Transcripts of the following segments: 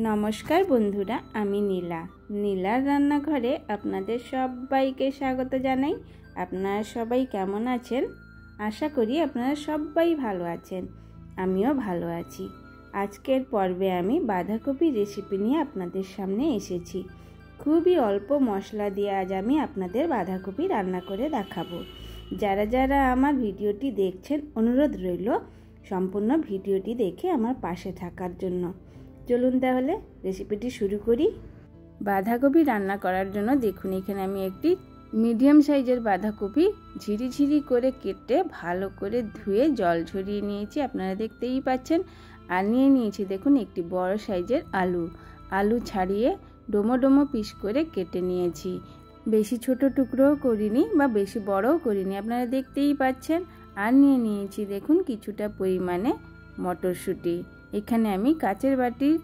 নমস্কার বন্ধুরা, আমি নীলার রান্নাঘরে আপনাদের সবাইকে স্বাগত জানাই। আপনারা সবাই কেমন আছেন? আশা করি আপনারা সবাই ভালো আছেন, আমিও ভালো আছি। আজকের পর্বে আমি বাঁধাকপি রেসিপি নিয়ে আপনাদের সামনে এসেছি। খুবই অল্প মশলা দিয়ে আজ আমি আপনাদের বাঁধাকপি রান্না করে দেখাবো। যারা যারা আমার ভিডিওটি দেখছেন, অনুরোধ রইল সম্পূর্ণ ভিডিওটি দেখে আমার পাশে থাকার জন্য। চলুন তাহলে রেসিপিটি শুরু করি। বাঁধাকপি রান্না করার জন্য দেখুন, এখানে আমি একটি মিডিয়াম সাইজের বাঁধাকপি ঝিরিঝিরি করে কেটে ভালো করে ধুয়ে জল ঝরিয়ে নিয়েছি, আপনারা দেখতেই পাচ্ছেন। আর নিয়েছি দেখুন একটি বড় সাইজের আলু ছাড়িয়ে ডোমো ডোমো পিস করে কেটে নিয়েছি। বেশি ছোট টুকরোও করিনি বা বেশি বড়ও করিনি, আপনারা দেখতেই পাচ্ছেন। আর নিয়েছি দেখুন কিছুটা পরিমাণে মটরশুঁটি। এখানে আমি কাচের বাটির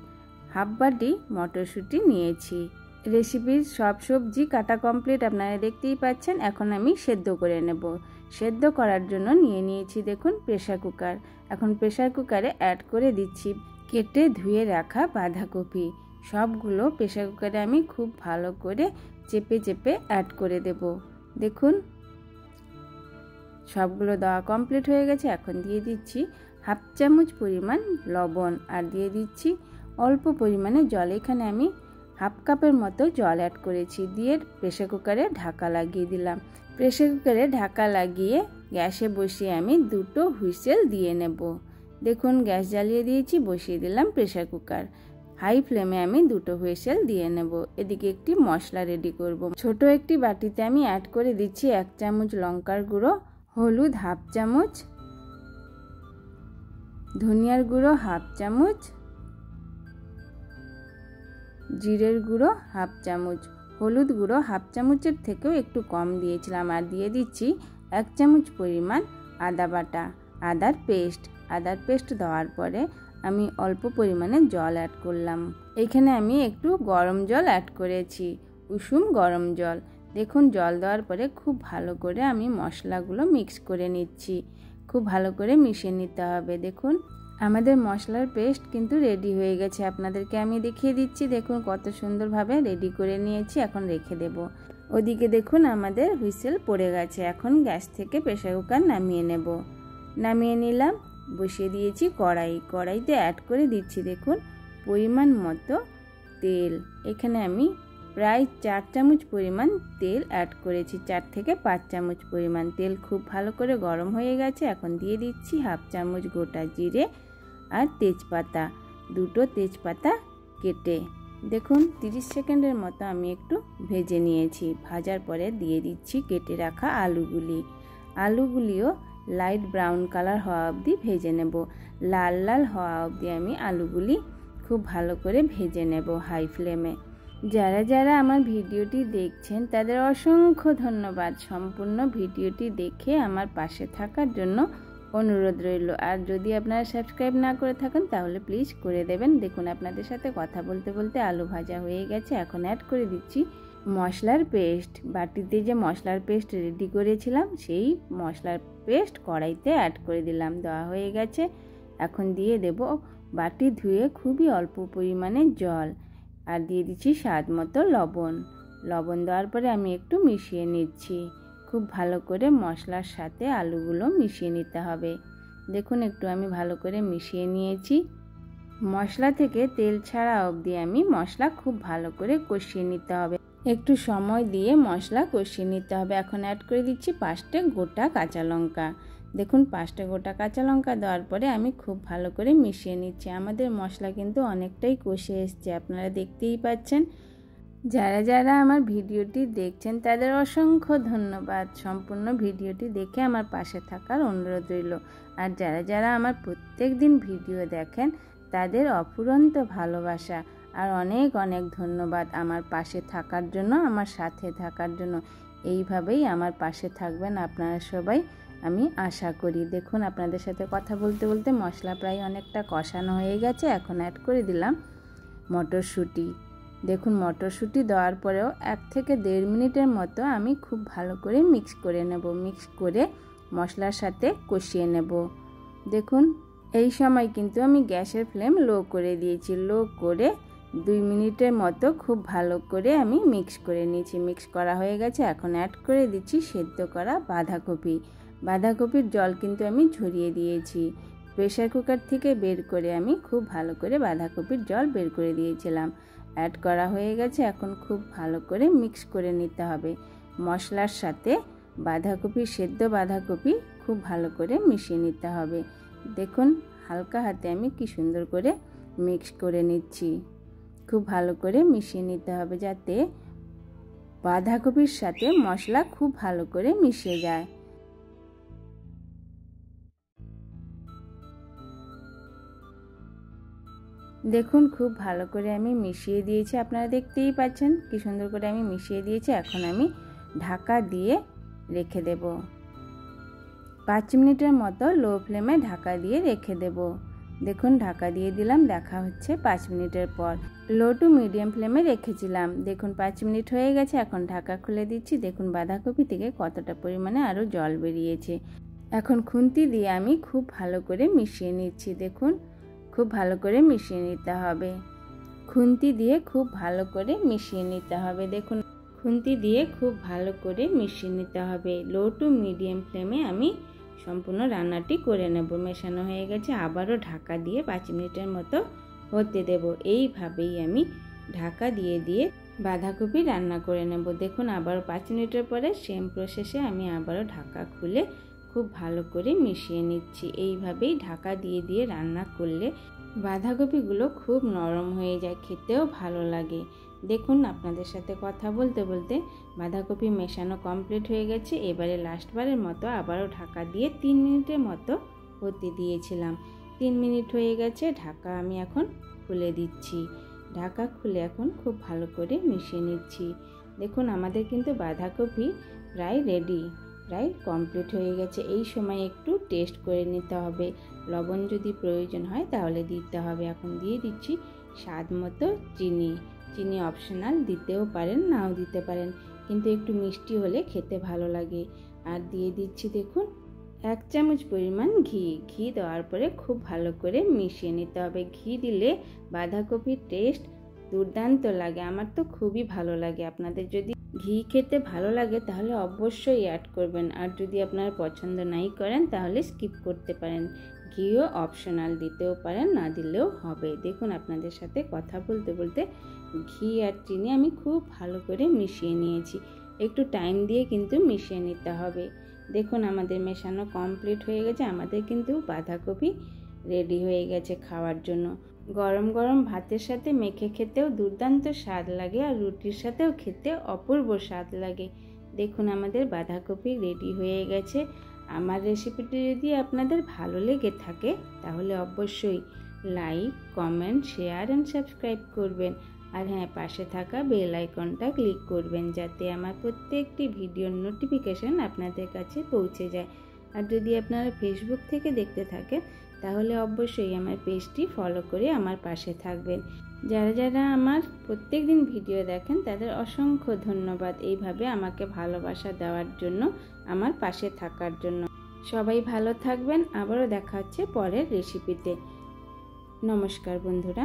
হাফ বাটি মটরশুঁটি নিয়েছি। রেসিপির সব সবজি কাটা কমপ্লিট, আপনারা দেখতেই পাচ্ছেন। এখন আমি সেদ্ধ করে নেব। সেদ্ধ করার জন্য নিয়েছি দেখুন প্রেসার কুকার। এখন প্রেসার কুকারে অ্যাড করে দিচ্ছি কেটে ধুয়ে রাখা বাঁধাকপি। সবগুলো প্রেসার কুকারে আমি খুব ভালো করে চেপে চেপে অ্যাড করে দেব। দেখুন সবগুলো দেওয়া কমপ্লিট হয়ে গেছে। এখন দিয়ে দিচ্ছি হাফ চামচ পরিমাণ লবণ আর দিয়ে দিচ্ছি অল্প পরিমাণে জল। এখানে আমি হাফ কাপের মতো জল অ্যাড করেছি, দিয়ে প্রেসার কুকারে ঢাকা লাগিয়ে দিলাম। প্রেসার কুকারে ঢাকা লাগিয়ে গ্যাসে বসিয়ে আমি 2টো হুইসেল দিয়ে নেব। দেখুন গ্যাস জ্বালিয়ে দিয়েছি, বসিয়ে দিলাম প্রেসার কুকার। হাই ফ্লেমে আমি 2টো হুইসেল দিয়ে নেব। এদিকে একটি মশলা রেডি করব। ছোট একটি বাটিতে আমি অ্যাড করে দিচ্ছি 1 চামচ লঙ্কার গুঁড়ো, হলুদ হাফ চামচ, ধনিয়ার গুঁড়ো হাফ চামচ, জিরের গুঁড়ো হাফ চামচ, হলুদ গুঁড়ো হাফ চামচের থেকেও একটু কম দিয়েছিলাম। আর দিয়ে দিচ্ছি 1 চামচ পরিমাণ আদা বাটা, আদার পেস্ট দেওয়ার পরে আমি অল্প পরিমাণে জল অ্যাড করলাম। এখানে আমি একটু গরম জল অ্যাড করেছি, উষুম গরম জল। দেখুন জল দেওয়ার পরে খুব ভালো করে আমি মশলাগুলো মিক্স করে নিচ্ছি। খুব ভালো করে মিশিয়ে নিতে হবে। দেখুন আমাদের মশলার পেস্ট কিন্তু রেডি হয়ে গেছে, আপনাদেরকে আমি দেখিয়ে দিচ্ছি। দেখুন কত সুন্দরভাবে রেডি করে নিয়েছি। এখন রেখে দেব। ওদিকে দেখুন আমাদের হুইসেল পড়ে গেছে। এখন গ্যাস থেকে প্রেসার কুকার নামিয়ে নেব। নামিয়ে নিলাম, বসিয়ে দিয়েছি কড়াইতে অ্যাড করে দিচ্ছি দেখুন পরিমাণ মতো তেল। এখানে আমি প্রায় 4 চামচ পরিমাণ তেল অ্যাড করেছি, 4 থেকে 5 চামচ পরিমাণ তেল। খুব ভালো করে গরম হয়ে গেছে। এখন দিয়ে দিচ্ছি হাফ চামচ গোটা জিরে আর তেজপাতা, 2টো তেজপাতা কেটে। দেখুন 30 সেকেন্ডের মতো আমি একটু ভেজে নিয়েছি। ভাজার পরে দিয়ে দিচ্ছি কেটে রাখা আলুগুলিও লাইট ব্রাউন কালার হওয়া অবধি ভেজে নেব। লাল লাল হওয়া অবধি আমি আলুগুলি খুব ভালো করে ভেজে নেব হাই ফ্লেমে। যারা যারা আমার ভিডিওটি দেখছেন তাদের অসংখ্য ধন্যবাদ। সম্পূর্ণ ভিডিওটি দেখে আমার পাশে থাকার জন্য অনুরোধ রইল। আর যদি আপনারা সাবস্ক্রাইব না করে থাকেন তাহলে প্লিজ করে দেবেন। দেখুন আপনাদের সাথে কথা বলতে বলতে আলু ভাজা হয়ে গেছে। এখন অ্যাড করে দিচ্ছি মশলার পেস্ট। বাটিতে যে মশলার পেস্ট রেডি করেছিলাম সেই মশলার পেস্ট কড়াইতে অ্যাড করে দিলাম। দেওয়া হয়ে গেছে। এখন দিয়ে দেব বাটি ধুয়ে খুবই অল্প পরিমাণে জল আর দিয়ে দিচ্ছি স্বাদ মতো লবণ দেওয়ার পরে আমি একটু মিশিয়ে নিচ্ছি। খুব ভালো করে মশলার সাথে আলুগুলো মিশিয়ে নিতে হবে। দেখুন একটু আমি ভালো করে মিশিয়ে নিয়েছি। মশলা থেকে তেল ছাড়া অবধি আমি মশলা খুব ভালো করে কষিয়ে নিতে হবে। একটু সময় দিয়ে মশলা কষিয়ে নিতে হবে। এখন অ্যাড করে দিচ্ছি 5টে গোটা কাঁচা লঙ্কা। দেখুন 5টে গোটা কাঁচা লঙ্কা দেওয়ার পরে আমি খুব ভালো করে মিশিয়ে নিচ্ছি। আমাদের মশলা কিন্তু অনেকটাই কষে এসছে, আপনারা দেখতেই পাচ্ছেন। যারা যারা আমার ভিডিওটি দেখছেন তাদের অসংখ্য ধন্যবাদ। সম্পূর্ণ ভিডিওটি দেখে আমার পাশে থাকার অনুরোধ রইল। আর যারা যারা আমার প্রত্যেক দিন ভিডিও দেখেন তাদের অফুরন্ত ভালোবাসা আর অনেক অনেক ধন্যবাদ আমার পাশে থাকার জন্য, আমার সাথে থাকার জন্য। এইভাবেই আমার পাশে থাকবেন আপনারা সবাই, আমি আশা করি। দেখুন আপনাদের সাথে কথা বলতে বলতে মশলা প্রায় অনেকটা কষানো হয়ে গেছে। এখন অ্যাড করে দিলাম মটরশুঁটি। দেখুন মটরশুঁটি দেওয়ার পরেও 1 থেকে 1.5 মিনিটের মতো আমি খুব ভালো করে মিক্স করে নেব। মিক্স করে মশলার সাথে কষিয়ে নেব। দেখুন এই সময় কিন্তু আমি গ্যাসের ফ্লেম লো করে দিয়েছি। লো করে 2 মিনিটের মতো খুব ভালো করে আমি মিক্স করে নিয়েছি। মিক্স করা হয়ে গেছে। এখন অ্যাড করে দিচ্ছি সেদ্ধ করা বাঁধাকপি। বাঁধাকপির জল কিন্তু আমি ঝরিয়ে দিয়েছি। প্রেসার কুকার থেকে বের করে আমি খুব ভালো করে বাঁধাকপির জল বের করে দিয়েছিলাম। অ্যাড করা হয়ে গেছে। এখন খুব ভালো করে মিক্স করে নিতে হবে। মশলার সাথে বাঁধাকপি, সেদ্ধ বাঁধাকপি খুব ভালো করে মিশিয়ে নিতে হবে। দেখুন হালকা হাতে আমি কি সুন্দর করে মিক্স করে নিচ্ছি। খুব ভালো করে মিশিয়ে নিতে হবে যাতে বাঁধাকপির সাথে মশলা খুব ভালো করে মিশে যায়। দেখুন খুব ভালো করে আমি মিশিয়ে দিয়েছি। আপনারা দেখতেই পাচ্ছেন কি সুন্দর করে আমি মিশিয়ে দিয়েছি। এখন আমি ঢাকা দিয়ে রেখে দেব। 5 মিনিটের মতো লো ফ্লেমে ঢাকা দিয়ে রেখে দেব। দেখুন ঢাকা দিয়ে দিলাম। দেখা হচ্ছে 5 মিনিটের পর। লো টু মিডিয়াম ফ্লেমে রেখেছিলাম। দেখুন 5 মিনিট হয়ে গেছে। এখন ঢাকা খুলে দিচ্ছি। দেখুন বাঁধাকপি থেকে কতটা পরিমাণে আরও জল বেরিয়েছে। এখন খুন্তি দিয়ে আমি খুব ভালো করে মিশিয়ে নিচ্ছি। দেখুন খুব ভালো করে মিশিয়ে নিতে হবে। খুন্তি দিয়ে খুব ভালো করে মিশিয়ে নিতে হবে। দেখুন খুন্তি দিয়ে খুব ভালো করে মিশিয়ে নিতে হবে। লো টু মিডিয়াম ফ্লেমে আমি সম্পূর্ণ রান্নাটি করে নেব। মেশানো হয়ে গেছে। আবারও ঢাকা দিয়ে 5 মিনিটের মতো হতে দেব। এইভাবেই আমি ঢাকা দিয়ে দিয়ে বাঁধাকপি রান্না করে নেব। দেখুন আবারও 5 মিনিটের পরে সেম প্রসেসে আমি আবারও ঢাকা খুলে খুব ভালো করে মিশিয়ে নিচ্ছি। এইভাবেই ঢাকা দিয়ে দিয়ে রান্না করলে বাঁধাকপিগুলো খুব নরম হয়ে যায়, খেতেও ভালো লাগে। দেখুন আপনাদের সাথে কথা বলতে বলতে বাঁধাকপি মেশানো কমপ্লিট হয়ে গেছে। এবারে লাস্টবারের মতো আবারও ঢাকা দিয়ে 3 মিনিটের মতো হতে দিয়েছিলাম। 3 মিনিট হয়ে গেছে। ঢাকা আমি এখন খুলে দিচ্ছি। ঢাকা খুলে এখন খুব ভালো করে মিশিয়ে নিচ্ছি। দেখুন আমাদের কিন্তু বাঁধাকপি প্রায় রেডি, প্রায় কমপ্লিট হয়ে গেছে। এই সময় একটু টেস্ট করে নিতে হবে। লবণ যদি প্রয়োজন হয় তাহলে দিতে হবে। এখন দিয়ে দিচ্ছি স্বাদ মতো চিনি। চিনি অপশনাল, দিতেও পারেন নাও দিতে পারেন, কিন্তু একটু মিষ্টি হলে খেতে ভালো লাগে। আর দিয়ে দিচ্ছি দেখুন 1 চামচ পরিমাণ ঘি। ঘি দেওয়ার পরে খুব ভালো করে মিশিয়ে নিতে হবে। ঘি দিলে বাঁধাকপির টেস্ট দুর্দান্ত লাগে। আমার তো খুবই ভালো লাগে। আপনাদের যদি ঘি খেতে ভালো লাগে তাহলে অবশ্যই অ্যাড করবেন। আর যদি আপনারা পছন্দ নাই করেন তাহলে স্কিপ করতে পারেন। ঘিও অপশনাল, দিতেও পারেন না দিলেও হবে। দেখুন আপনাদের সাথে কথা বলতে বলতে ঘি আর চিনি আমি খুব ভালো করে মিশিয়ে নিয়েছি। একটু টাইম দিয়ে কিন্তু মিশিয়ে নিতে হবে। দেখুন আমাদের মেশানো কমপ্লিট হয়ে গেছে। আমাদের কিন্তু বাঁধাকপি রেডি হয়ে গেছে খাওয়ার জন্য। গরম গরম ভাতের সাথে মেখে খেতেও দুর্দান্ত স্বাদ লাগে, আর রুটির সাথেও খেতে অপূর্ব স্বাদ লাগে। দেখুন আমাদের বাঁধাকপি রেডি হয়ে গেছে। আমার রেসিপিটি যদি আপনাদের ভালো লেগে থাকে তাহলে অবশ্যই like, comment, share and subscribe করবেন। আর হ্যাঁ, পাশে থাকা বেল আইকনটা ক্লিক করবেন যাতে আমার প্রত্যেকটি ভিডিওর নোটিফিকেশন আপনাদের কাছে পৌঁছে যায়। আর যদি আপনারা ফেসবুক থেকে দেখতে থাকেন তাহলে অবশ্যই আমার পেজটি ফলো করে আমার পাশে থাকবেন। যারা যারা আমার প্রত্যেক দিন ভিডিও দেখেন তাদের অসংখ্য ধন্যবাদ এইভাবে আমাকে ভালোবাসা দেওয়ার জন্য, আমার পাশে থাকার জন্য। সবাই ভালো থাকবেন। আবারও দেখা হচ্ছে পরের রেসিপিতে। নমস্কার বন্ধুরা।